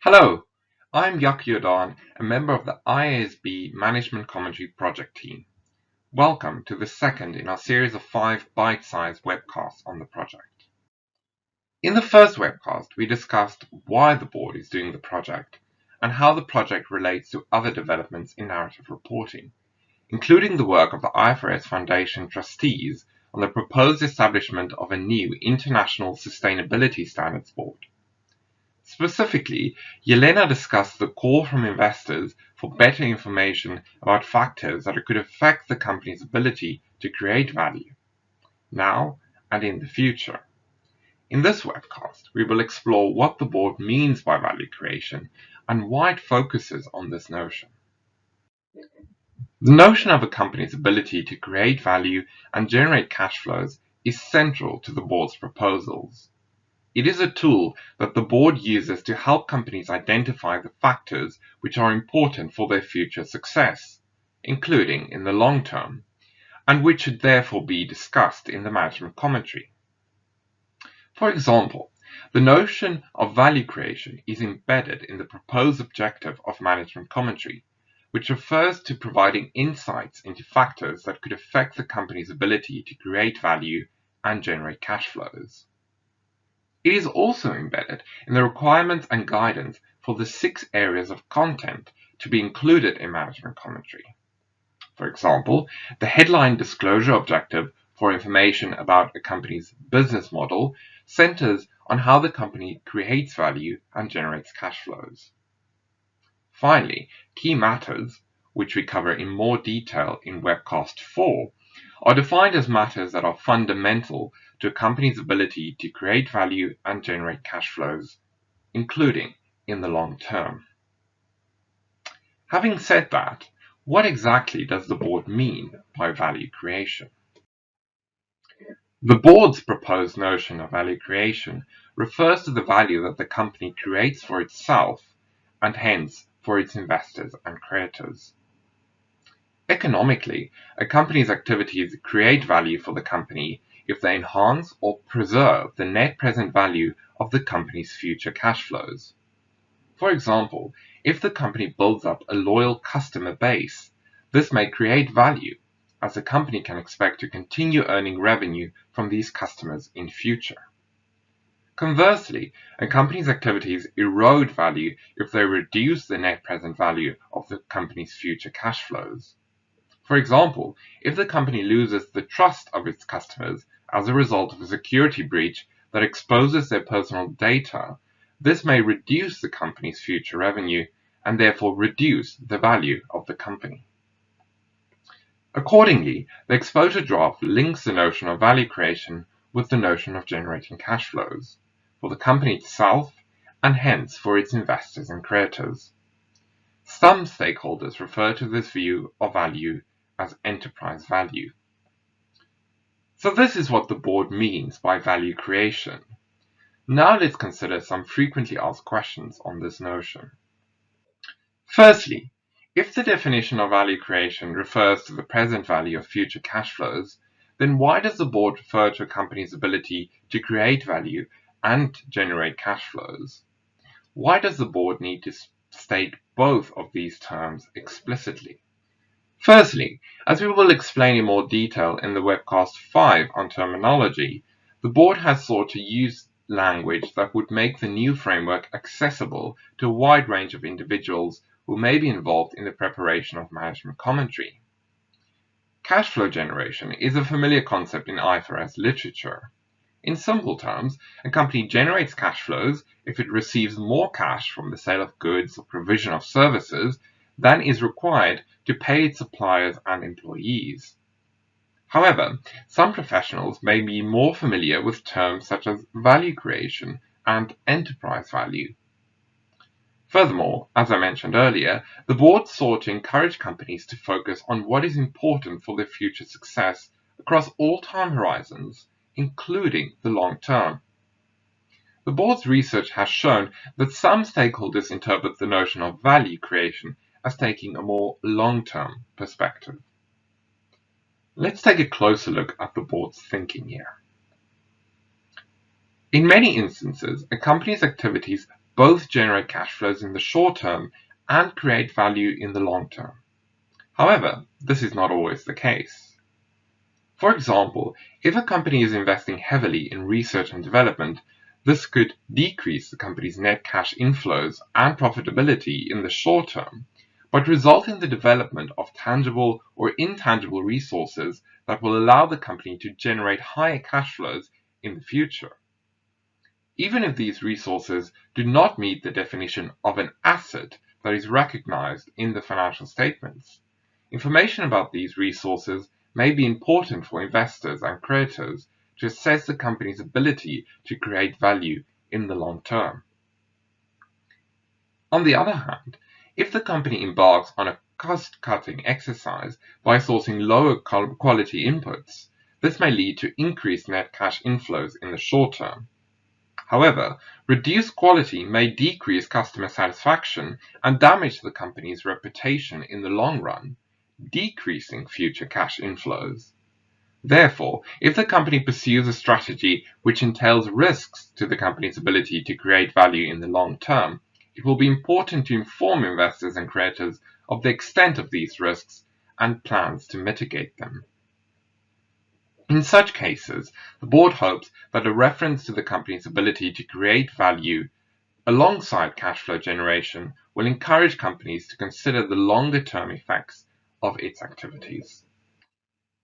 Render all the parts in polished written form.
Hello, I'm Yakyodon, a member of the IASB Management Commentary project team. Welcome to the second in our series of 5 bite-sized webcasts on the project. In the first webcast, we discussed why the board is doing the project and how the project relates to other developments in narrative reporting, including the work of the IFRS Foundation trustees on the proposed establishment of a new International Sustainability Standards Board. Specifically, Yelena discussed the call from investors for better information about factors that could affect the company's ability to create value, now and in the future. In this webcast, we will explore what the board means by value creation and why it focuses on this notion. The notion of a company's ability to create value and generate cash flows is central to the board's proposals. It is a tool that the board uses to help companies identify the factors which are important for their future success, including in the long term, and which should therefore be discussed in the management commentary. For example, the notion of value creation is embedded in the proposed objective of management commentary, which refers to providing insights into factors that could affect the company's ability to create value and generate cash flows. It is also embedded in the requirements and guidance for the 6 areas of content to be included in management commentary. For example, the headline disclosure objective for information about a company's business model centers on how the company creates value and generates cash flows. Finally, key matters, which we cover in more detail in webcast 4, are defined as matters that are fundamental to a company's ability to create value and generate cash flows, including in the long term. Having said that, what exactly does the board mean by value creation? The board's proposed notion of value creation refers to the value that the company creates for itself and hence for its investors and creditors. Economically, a company's activities create value for the company if they enhance or preserve the net present value of the company's future cash flows. For example, if the company builds up a loyal customer base, this may create value, as the company can expect to continue earning revenue from these customers in future. Conversely, a company's activities erode value if they reduce the net present value of the company's future cash flows. For example, if the company loses the trust of its customers as a result of a security breach that exposes their personal data, this may reduce the company's future revenue and therefore reduce the value of the company. Accordingly, the exposure draft links the notion of value creation with the notion of generating cash flows for the company itself and hence for its investors and creditors. Some stakeholders refer to this view of value as enterprise value. So this is what the board means by value creation. Now let's consider some frequently asked questions on this notion. Firstly, if the definition of value creation refers to the present value of future cash flows, then why does the board refer to a company's ability to create value and generate cash flows? Why does the board need to state both of these terms explicitly? Firstly, as we will explain in more detail in the webcast 5 on terminology, the board has sought to use language that would make the new framework accessible to a wide range of individuals who may be involved in the preparation of management commentary. Cash flow generation is a familiar concept in IFRS literature. In simple terms, a company generates cash flows if it receives more cash from the sale of goods or provision of services than is required to pay its suppliers and employees. However, some professionals may be more familiar with terms such as value creation and enterprise value. Furthermore, as I mentioned earlier, the board sought to encourage companies to focus on what is important for their future success across all time horizons, including the long term. The board's research has shown that some stakeholders interpret the notion of value creation as taking a more long-term perspective. Let's take a closer look at the board's thinking here. In many instances, a company's activities both generate cash flows in the short term and create value in the long term. However, this is not always the case. For example, if a company is investing heavily in research and development, this could decrease the company's net cash inflows and profitability in the short term, but result in the development of tangible or intangible resources that will allow the company to generate higher cash flows in the future. Even if these resources do not meet the definition of an asset that is recognized in the financial statements, information about these resources may be important for investors and creditors to assess the company's ability to create value in the long term. On the other hand, if the company embarks on a cost-cutting exercise by sourcing lower quality inputs, this may lead to increased net cash inflows in the short term. However, reduced quality may decrease customer satisfaction and damage the company's reputation in the long run, decreasing future cash inflows. Therefore, if the company pursues a strategy which entails risks to the company's ability to create value in the long term, it will be important to inform investors and creditors of the extent of these risks and plans to mitigate them. In such cases, the board hopes that a reference to the company's ability to create value alongside cash flow generation will encourage companies to consider the longer-term effects of its activities.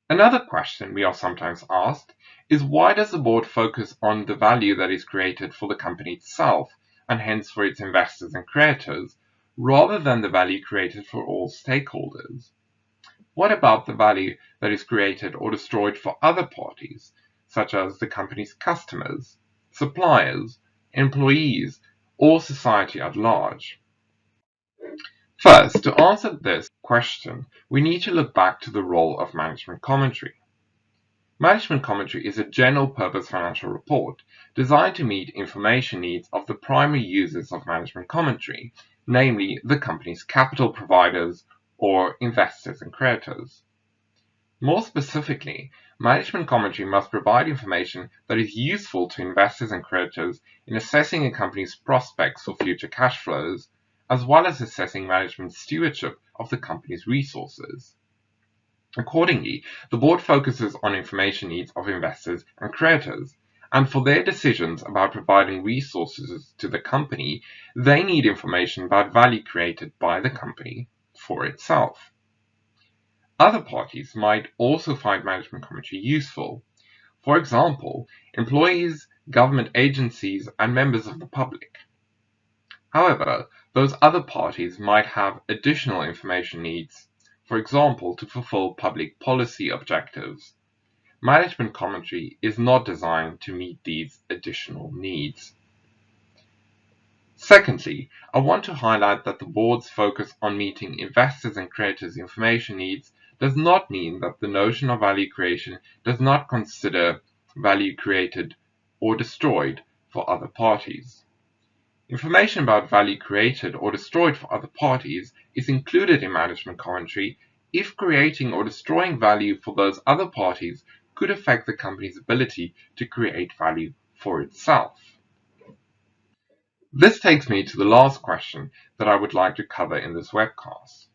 Another question we are sometimes asked is, why does the board focus on the value that is created for the company itself and hence for its investors and creditors, rather than the value created for all stakeholders? What about the value that is created or destroyed for other parties, such as the company's customers, suppliers, employees, or society at large? First, to answer this question, we need to look back to the role of management commentary. Management commentary is a general-purpose financial report designed to meet information needs of the primary users of management commentary, namely the company's capital providers or investors and creditors. More specifically, management commentary must provide information that is useful to investors and creditors in assessing a company's prospects for future cash flows, as well as assessing management's stewardship of the company's resources. Accordingly, the board focuses on information needs of investors and creditors, and for their decisions about providing resources to the company, they need information about value created by the company for itself. Other parties might also find management commentary useful. For example, employees, government agencies, and members of the public. However, those other parties might have additional information needs, for example, to fulfill public policy objectives. Management commentary is not designed to meet these additional needs. Secondly, I want to highlight that the board's focus on meeting investors' and creditors' information needs does not mean that the notion of value creation does not consider value created or destroyed for other parties. Information about value created or destroyed for other parties is included in management commentary if creating or destroying value for those other parties could affect the company's ability to create value for itself. This takes me to the last question that I would like to cover in this webcast.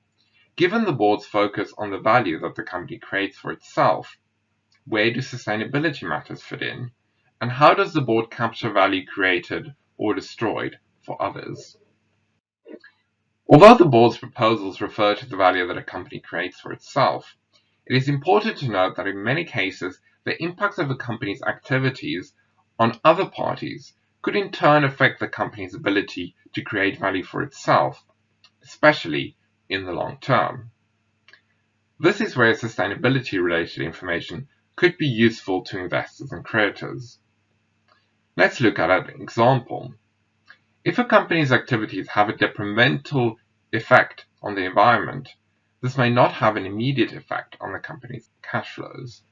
Given the board's focus on the value that the company creates for itself, where do sustainability matters fit in, and how does the board capture value created or destroyed for others? Although the board's proposals refer to the value that a company creates for itself, it is important to note that in many cases the impacts of a company's activities on other parties could in turn affect the company's ability to create value for itself, especially in the long term. This is where sustainability-related information could be useful to investors and creditors. Let's look at an example. If a company's activities have a detrimental effect on the environment, this may not have an immediate effect on the company's cash flows.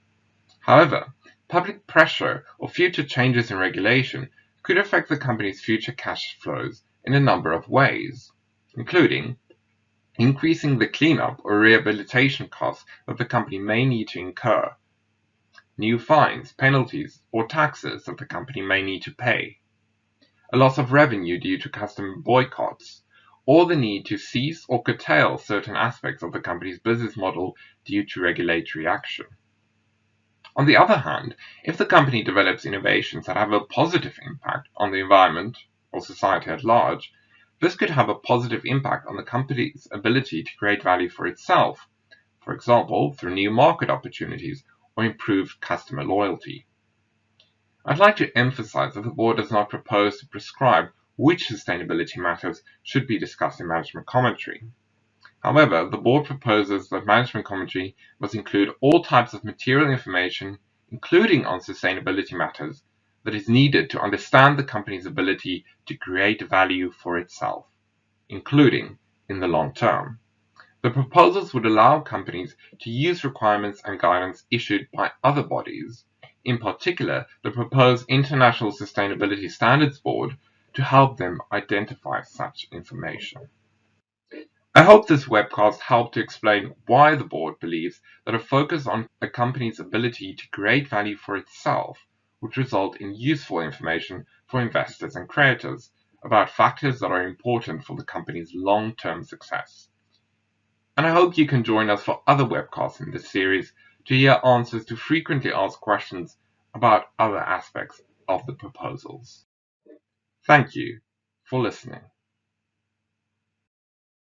However, public pressure or future changes in regulation could affect the company's future cash flows in a number of ways, including increasing the cleanup or rehabilitation costs that the company may need to incur, new fines, penalties, or taxes that the company may need to pay, a loss of revenue due to customer boycotts, or the need to cease or curtail certain aspects of the company's business model due to regulatory action. On the other hand, if the company develops innovations that have a positive impact on the environment or society at large, this could have a positive impact on the company's ability to create value for itself, for example, through new market opportunities or improved customer loyalty. I'd like to emphasize that the board does not propose to prescribe which sustainability matters should be discussed in management commentary. However, the board proposes that management commentary must include all types of material information, including on sustainability matters, that is needed to understand the company's ability to create value for itself, including in the long term. The proposals would allow companies to use requirements and guidance issued by other bodies, in particular the proposed International Sustainability Standards Board, to help them identify such information. I hope this webcast helped to explain why the board believes that a focus on a company's ability to create value for itself would result in useful information for investors and creators about factors that are important for the company's long-term success. And I hope you can join us for other webcasts in this series to hear answers to frequently asked questions about other aspects of the proposals. Thank you for listening.